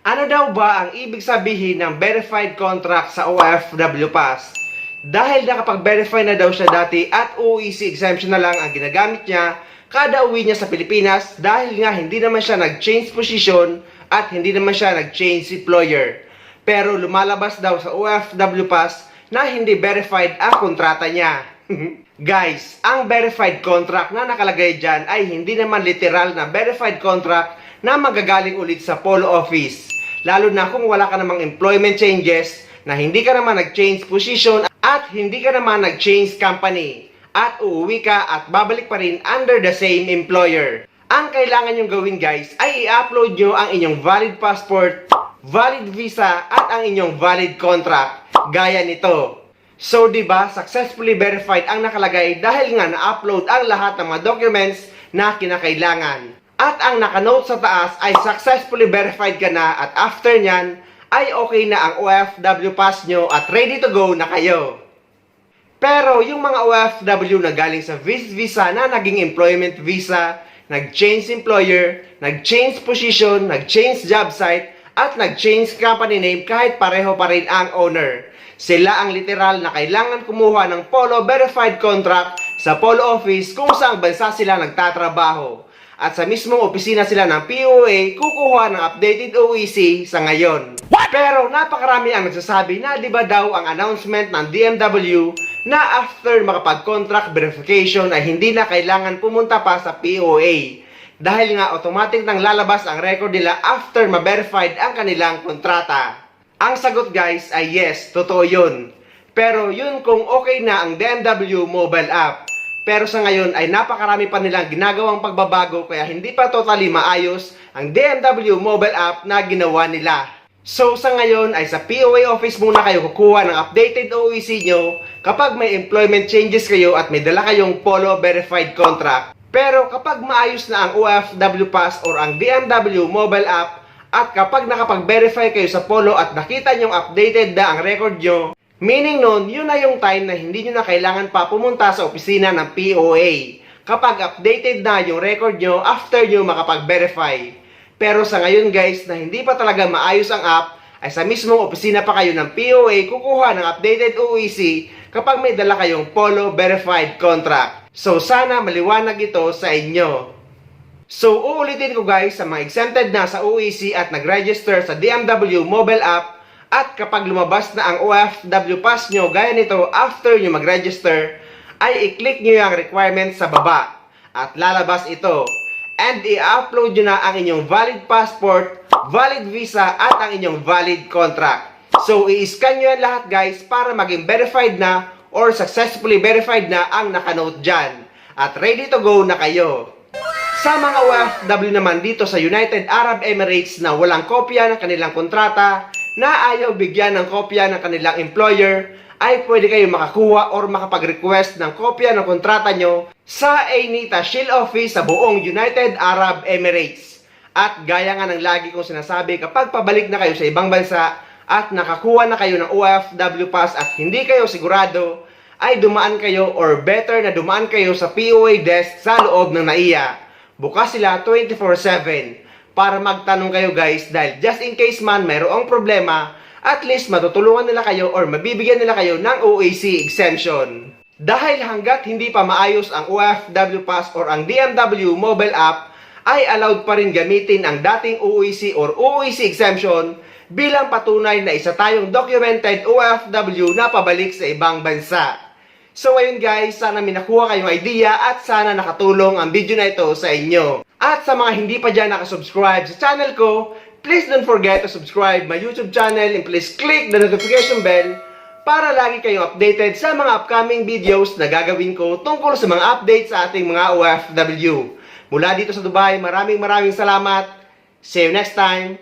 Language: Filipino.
Ano daw ba ang ibig sabihin ng verified contract sa OFW Pass? Dahil nakapag-verify na daw siya dati at OEC exemption na lang ang ginagamit niya kada uwi niya sa Pilipinas dahil nga hindi naman siya nag-change position at hindi naman siya nag-change employer. Pero lumalabas daw sa OFW Pass na hindi verified ang kontrata niya. Guys, ang verified contract na nakalagay dyan ay hindi naman literal na verified contract na magagaling ulit sa Polo Office. Lalo na kung wala ka namang employment changes, na hindi ka naman nag-change position at hindi ka naman nag-change company. At uuwi ka at babalik pa rin under the same employer. Ang kailangan nyong gawin guys ay i-upload nyo ang inyong valid passport, valid visa at ang inyong valid contract. Gaya nito. So, diba, successfully verified ang nakalagay dahil nga na-upload ang lahat ng mga documents na kinakailangan. At ang nakanote sa taas ay successfully verified ka na at after nyan ay okay na ang OFW pass nyo at ready to go na kayo. Pero yung mga OFW na galing sa visit visa na naging employment visa, nag-change employer, nag-change position, nag-change job site, at nag-change company name kahit pareho pa rin ang owner. Sila ang literal na kailangan kumuha ng Polo Verified Contract sa Polo Office kung saang bansa sila nagtatrabaho. At sa mismong opisina sila ng POA kukuha ng updated OEC sa ngayon. Pero napakarami ang nagsasabi na di ba daw ang announcement ng DMW na after makapag-contract verification ay hindi na kailangan pumunta pa sa POA. Dahil nga automatic nang lalabas ang record nila after ma-verified ang kanilang kontrata. Ang sagot guys ay yes, totoo yun. Pero yun kung okay na ang DMW mobile app. Pero sa ngayon ay napakarami pa nilang ginagawang pagbabago kaya hindi pa totally maayos ang DMW mobile app na ginawa nila. So sa ngayon ay sa POA office muna kayo kukuha ng updated OEC nyo kapag may employment changes kayo at may dala kayong Polo Verified Contract. Pero kapag maayos na ang OFW Pass or ang DMW mobile app at kapag nakapag-verify kayo sa Polo at nakita nyong updated na ang record nyo, meaning nun, yun na yung time na hindi nyo na kailangan pa pumunta sa opisina ng POA kapag updated na yung record nyo after nyo makapag-verify. Pero sa ngayon guys, na hindi pa talaga maayos ang app, ay sa mismong opisina pa kayo ng POA kukuha ng updated OEC kapag may dala kayong Polo Verified Contract. So sana maliwanag ito sa inyo. So uulitin ko guys sa mga exempted na sa OEC at nag-register sa DMW mobile app. At kapag lumabas na ang OFW Pass nyo gaya nito after nyo mag-register, ay i-click nyo yung requirements sa baba. At lalabas ito. And i-upload nyo na ang inyong valid passport, valid visa, at ang inyong valid contract. So i-scan nyo yan lahat guys para maging verified na or successfully verified na ang nakanote dyan. At ready to go na kayo. Sa mga OFW naman dito sa United Arab Emirates na walang kopya ng kanilang kontrata, na ayaw bigyan ng kopya ng kanilang employer, ay pwede kayo makakuha or makapag-request ng kopya ng kontrata nyo sa ANITA Shield Office sa buong United Arab Emirates. At gaya nga ng lagi kong sinasabi, kapag pabalik na kayo sa ibang bansa at nakakuha na kayo ng OFW Pass at hindi kayo sigurado, ay dumaan kayo or better na dumaan kayo sa POA desk sa loob ng NAIA. Bukas sila 24/7. Para magtanong kayo guys dahil just in case man mayroong problema, at least matutulungan nila kayo or mabibigyan nila kayo ng OAC exemption. Dahil hanggat hindi pa maayos ang OFW Pass or ang DMW mobile app, ay allowed pa rin gamitin ang dating OAC or OAC exemption bilang patunay na isa tayong documented OFW na pabalik sa ibang bansa. So ayun guys, sana may nakuha kayong idea at sana nakatulong ang video na ito sa inyo. At sa mga hindi pa dyan nakasubscribe sa channel ko, please don't forget to subscribe my YouTube channel and please click the notification bell para lagi kayong updated sa mga upcoming videos na gagawin ko tungkol sa mga updates sa ating mga OFW. Mula dito sa Dubai, maraming salamat. See you next time.